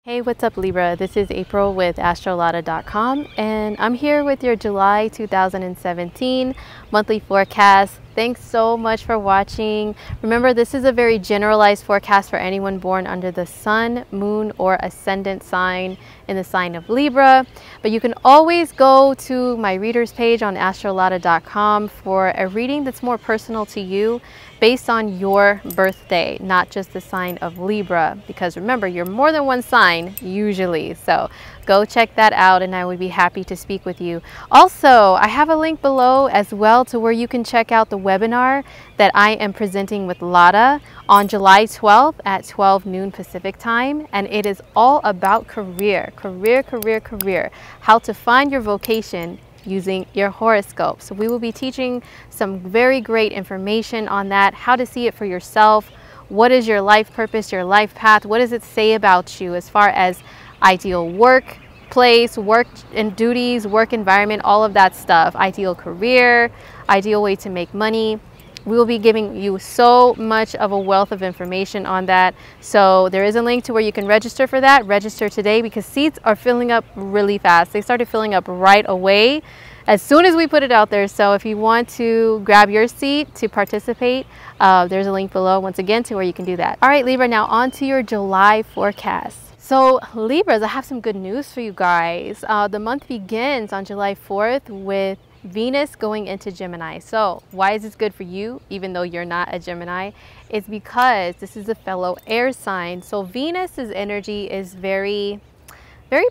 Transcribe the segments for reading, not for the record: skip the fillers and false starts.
Hey, what's up Libra? This is April with astrolada.com and I'm here with your July 2017 monthly forecast. Thanks so much for watching. Remember, this is a very generalized forecast for anyone born under the sun, moon, or ascendant sign in the sign of Libra. But you can always go to my readers page on astrolada.com for a reading that's more personal to you based on your birthday, not just the sign of Libra. Because remember, you're more than one sign usually. So go check that out and I would be happy to speak with you. Also, I have a link below as well to where you can check out the webinar that I am presenting with Lada on July 12th at 12 noon Pacific time. And it is all about career, how to find your vocation using your horoscope. So we will be teaching some very great information on that, how to see it for yourself. What is your life purpose, your life path? What does it say about you as far as ideal work place, work and duties, work environment, all of that stuff, ideal career, ideal way to make money. We will be giving you so much of a wealth of information on that. So there is a link to where you can register for that. Register today because seats are filling up really fast. They started filling up right away as soon as we put it out there. So if you want to grab your seat to participate, there's a link below once again to where you can do that. All right, Libra, now on to your July forecast. So Libras, I have some good news for you guys. The month begins on July 4th with Venus going into Gemini. So why is this good for you even though you're not a Gemini? It's because this is a fellow air sign. So Venus's energy is very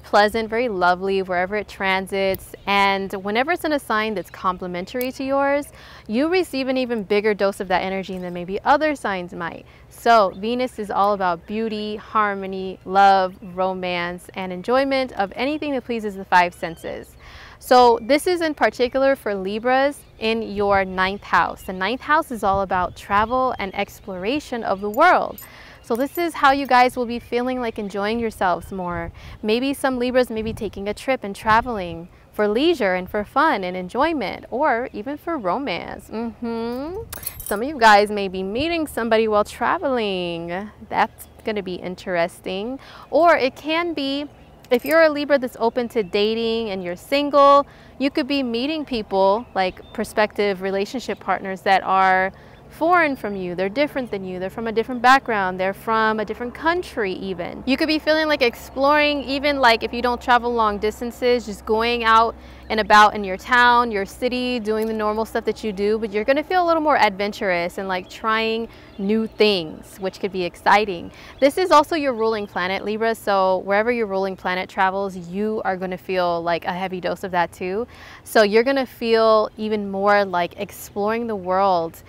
pleasant, very lovely wherever it transits, and whenever it's in a sign that's complementary to yours, you receive an even bigger dose of that energy than maybe other signs might. So Venus is all about beauty, harmony, love, romance, and enjoyment of anything that pleases the five senses. So this is in particular for Libras in your 9th house. The 9th house is all about travel and exploration of the world. So this is how you guys will be feeling like enjoying yourselves more. Maybe some Libras may be taking a trip and traveling for leisure and for fun and enjoyment, or even for romance. Some of you guys may be meeting somebody while traveling. That's going to be interesting. Or it can be, if you're a Libra that's open to dating and you're single, you could be meeting people like prospective relationship partners that are foreign from you. They're different than you. They're from a different background. They're from a different country even. You could be feeling like exploring, even like if you don't travel long distances, just going out and about in your town, your city, doing the normal stuff that you do, but you're going to feel a little more adventurous and like trying new things, which could be exciting. This is also your ruling planet, Libra, so wherever your ruling planet travels, you are going to feel like a heavy dose of that too. So you're going to feel even more like exploring the world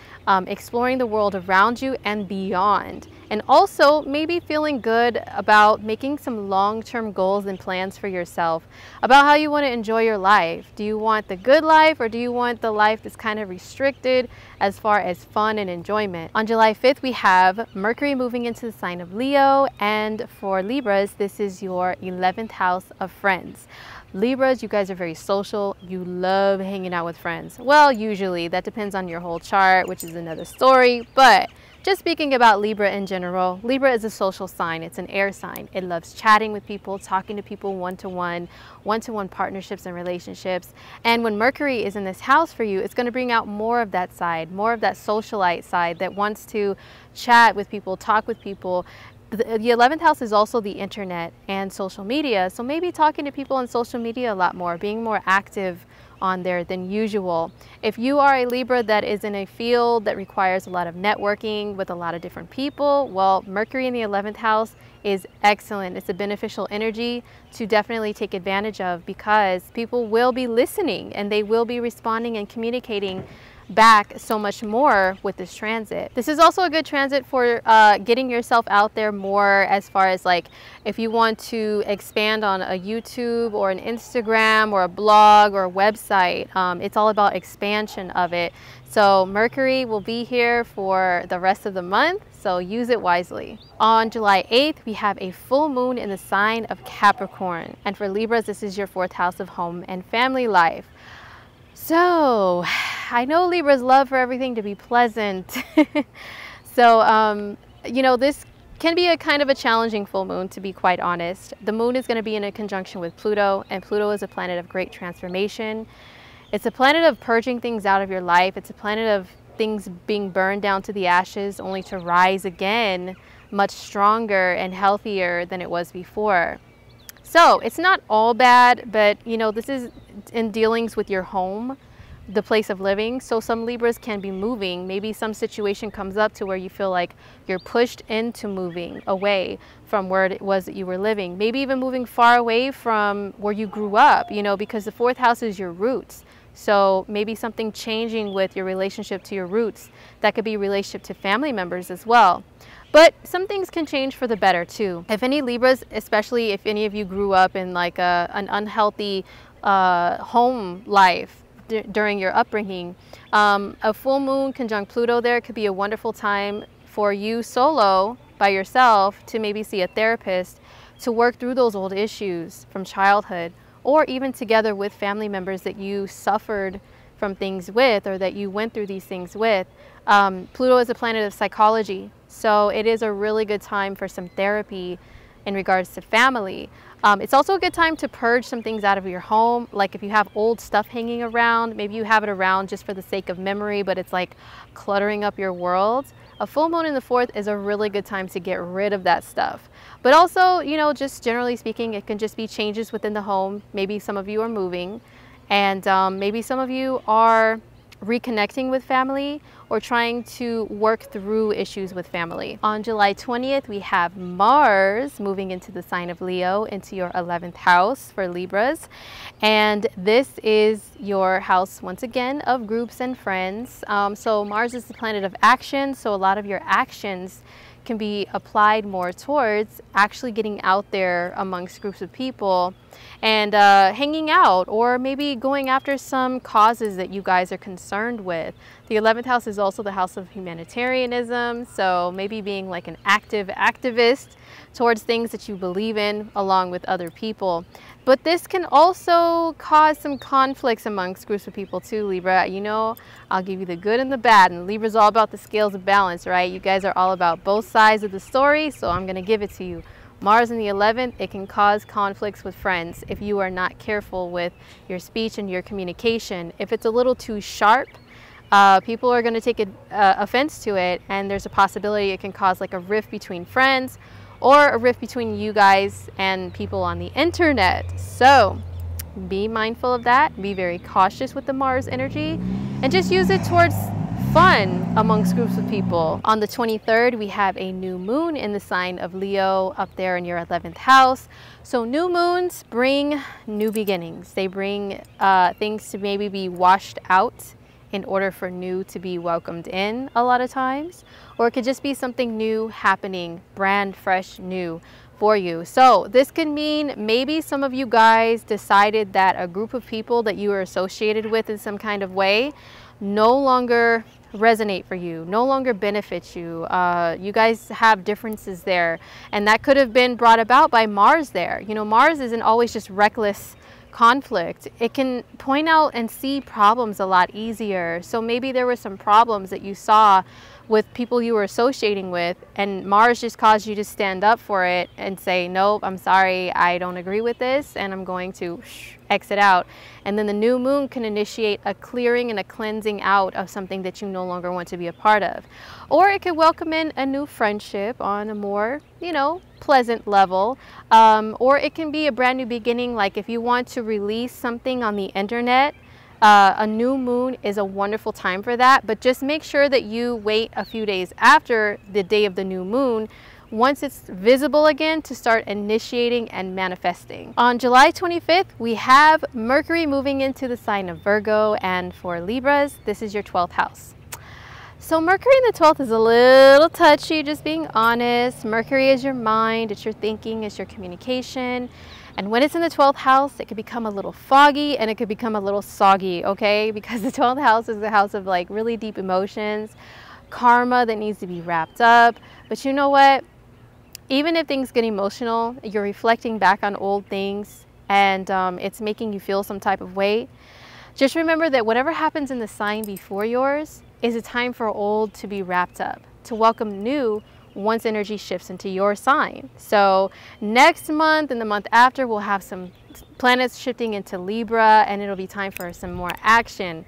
around you and beyond. And also maybe feeling good about making some long-term goals and plans for yourself about how you want to enjoy your life. Do you want the good life, or do you want the life that's kind of restricted as far as fun and enjoyment? On July 5th, we have Mercury moving into the sign of Leo, and for Libras, this is your 11th house of friends. Libras, you guys are very social. You love hanging out with friends. Well, usually that depends on your whole chart, which is another story, but just speaking about Libra in general, Libra is a social sign. It's an air sign. It loves chatting with people, talking to people one-to-one partnerships and relationships. And when Mercury is in this house for you, it's going to bring out more of that side, more of that socialite side that wants to chat with people, talk with people. The 11th house is also the internet and social media. So maybe talking to people on social media a lot more, being more active on there than usual. If you are a Libra that is in a field that requires a lot of networking with a lot of different people, well, Mercury in the 11th house is excellent. It's a beneficial energy to definitely take advantage of because people will be listening and they will be responding and communicating back so much more with this transit. This is also a good transit for getting yourself out there more, as far as like if you want to expand on a YouTube or an Instagram or a blog or a website. It's all about expansion of it. So Mercury will be here for the rest of the month, so use it wisely. On July 8th, we have a full moon in the sign of Capricorn. And for Libras, this is your 4th house of home and family life. So I know Libras love for everything to be pleasant. So, you know, this can be a kind of a challenging full moon, to be quite honest. The moon is going to be in a conjunction with Pluto, and Pluto is a planet of great transformation. It's a planet of purging things out of your life. It's a planet of things being burned down to the ashes only to rise again much stronger and healthier than it was before. So it's not all bad, but you know, this is in dealings with your home, the place of living. So some Libras can be moving. Maybe some situation comes up to where you feel like you're pushed into moving away from where it was that you were living. Maybe even moving far away from where you grew up, you know, because the 4th house is your roots. So maybe something changing with your relationship to your roots. That could be relationship to family members as well. But some things can change for the better too. If any Libras, especially if any of you grew up in like an unhealthy home life, during your upbringing, a full moon conjunct Pluto there could be a wonderful time for you solo by yourself to maybe see a therapist to work through those old issues from childhood, or even together with family members that you suffered from things with, or that you went through these things with. Pluto is a planet of psychology, so it is a really good time for some therapy in regards to family. It's also a good time to purge some things out of your home. Like if you have old stuff hanging around, maybe you have it around just for the sake of memory, but it's like cluttering up your world. A full moon in the 4th is a really good time to get rid of that stuff. But also, you know, just generally speaking, it can just be changes within the home. Maybe some of you are moving, and maybe some of you are reconnecting with family or trying to work through issues with family. On July 20th, we have Mars moving into the sign of Leo, into your 11th house for Libras. And this is your house, once again, of groups and friends. So Mars is the planet of action, so a lot of your actions can be applied more towards actually getting out there amongst groups of people and hanging out, or maybe going after some causes that you guys are concerned with. The 11th house is also the house of humanitarianism, so maybe being like an active activist towards things that you believe in along with other people. But this can also cause some conflicts amongst groups of people too, Libra. You know, I'll give you the good and the bad, and Libra's all about the scales of balance, right? You guys are all about both sides of the story, so I'm gonna give it to you. Mars in the 11th, it can cause conflicts with friends if you are not careful with your speech and your communication. If it's a little too sharp, people are gonna take offense to it, and there's a possibility it can cause like a rift between friends, or a rift between you guys and people on the internet. So be mindful of that. Be very cautious with the Mars energy, and just use it towards fun amongst groups of people. On the 23rd, we have a new moon in the sign of Leo up there in your 11th house. So new moons bring new beginnings. They bring things to maybe be washed out in order for new to be welcomed in a lot of times. Or it could just be something new happening, brand fresh new for you. So this could mean maybe some of you guys decided that a group of people that you were associated with in some kind of way no longer resonate for you, no longer benefit you. You guys have differences there, and that could have been brought about by Mars there. You know, Mars isn't always just reckless conflict. It can point out and see problems a lot easier. So maybe there were some problems that you saw with people you were associating with, and Mars just caused you to stand up for it and say, nope, I'm sorry, I don't agree with this, and I'm going to exit out. And then the new moon can initiate a clearing and a cleansing out of something that you no longer want to be a part of. Or it could welcome in a new friendship on a more, you know, pleasant level. Or it can be a brand new beginning, like if you want to release something on the internet, a new moon is a wonderful time for that, but just make sure that you wait a few days after the day of the new moon, once it's visible again, to start initiating and manifesting. On July 25th, we have Mercury moving into the sign of Virgo, and for Libras, this is your 12th house. So Mercury in the 12th is a little touchy, just being honest. Mercury is your mind, it's your thinking, it's your communication. And when it's in the 12th house, it could become a little foggy and it could become a little soggy, okay? Because the 12th house is the house of like really deep emotions, karma that needs to be wrapped up. But you know what? Even if things get emotional, you're reflecting back on old things, and it's making you feel some type of way. Just remember that whatever happens in the sign before yours is a time for old to be wrapped up, to welcome new once energy shifts into your sign. So next month and the month after, we'll have some planets shifting into Libra, and it'll be time for some more action.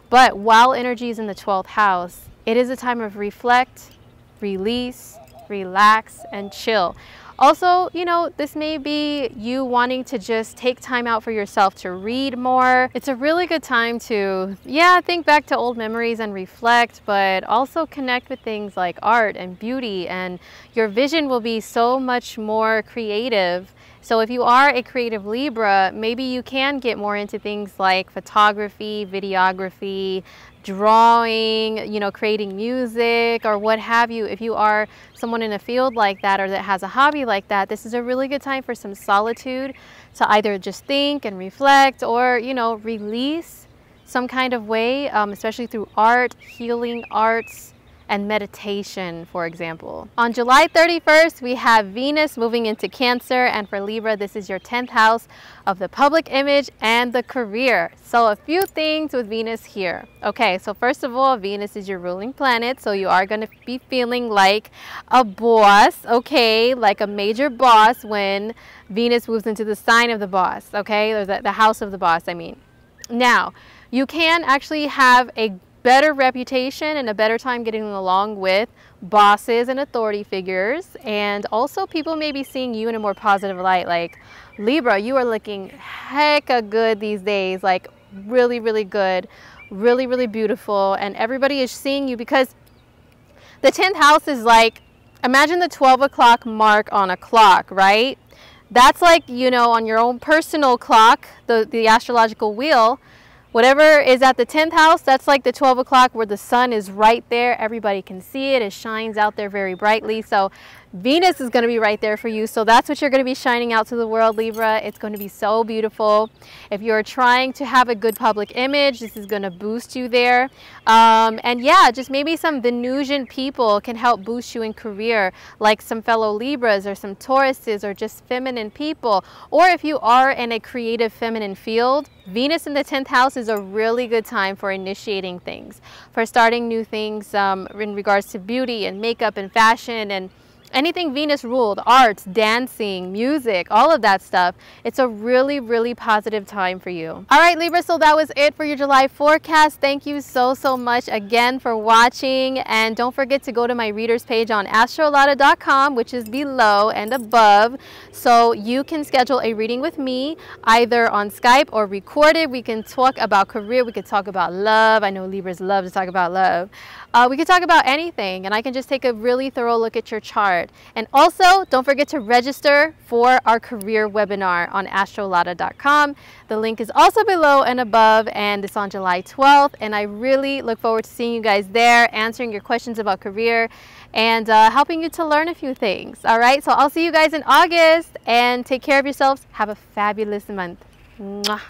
But while energy is in the 12th house, it is a time of reflect, release, relax, and chill. Also, you know, this may be you wanting to just take time out for yourself to read more. It's a really good time to, think back to old memories and reflect, but also connect with things like art and beauty, and your vision will be so much more creative. So if you are a creative Libra, maybe you can get more into things like photography, videography, drawing, you know, creating music or what have you. If you are someone in a field like that or that has a hobby like that, this is a really good time for some solitude to either just think and reflect or, you know, release some kind of way, especially through art, healing arts, and meditation, for example. On July 31st, we have Venus moving into Cancer, and for Libra, this is your 10th house of the public image and the career. So a few things with Venus here. Okay, so first of all, Venus is your ruling planet, so you are going to be feeling like a boss, okay, like a major boss when Venus moves into the sign of the boss, okay, or the house of the boss, I mean. Now, you can actually have a better reputation and a better time getting along with bosses and authority figures, and also people may be seeing you in a more positive light. Like Libra, you are looking hecka good these days, like really, really good, really, really beautiful, and everybody is seeing you because the 10th house is like, imagine the 12 o'clock mark on a clock, right? That's like, you know, on your own personal clock, the astrological wheel. Whatever is at the 10th house, that's like the 12 o'clock where the sun is right there. Everybody can see it. It shines out there very brightly. So Venus is going to be right there for you. So that's what you're going to be shining out to the world, Libra. It's going to be so beautiful. If you're trying to have a good public image, this is going to boost you there. And yeah, just maybe some Venusian people can help boost you in career, like some fellow Libras or some Tauruses or just feminine people. Or if you are in a creative feminine field, Venus in the 10th house is a really good time for initiating things, for starting new things in regards to beauty and makeup and fashion and anything Venus ruled, arts, dancing, music, all of that stuff. It's a really, really positive time for you. All right, Libra, so that was it for your July forecast. Thank you so, so much again for watching. And don't forget to go to my readers page on astrolada.com, which is below and above. So you can schedule a reading with me either on Skype or recorded. We can talk about career. We could talk about love. I know Libras love to talk about love. We could talk about anything, and I can just take a really thorough look at your chart. And also, don't forget to register for our career webinar on astrolada.com. The link is also below and above, and it's on July 12th. And I really look forward to seeing you guys there, answering your questions about career, and helping you to learn a few things. All right, so I'll see you guys in August, and take care of yourselves. Have a fabulous month. Mwah.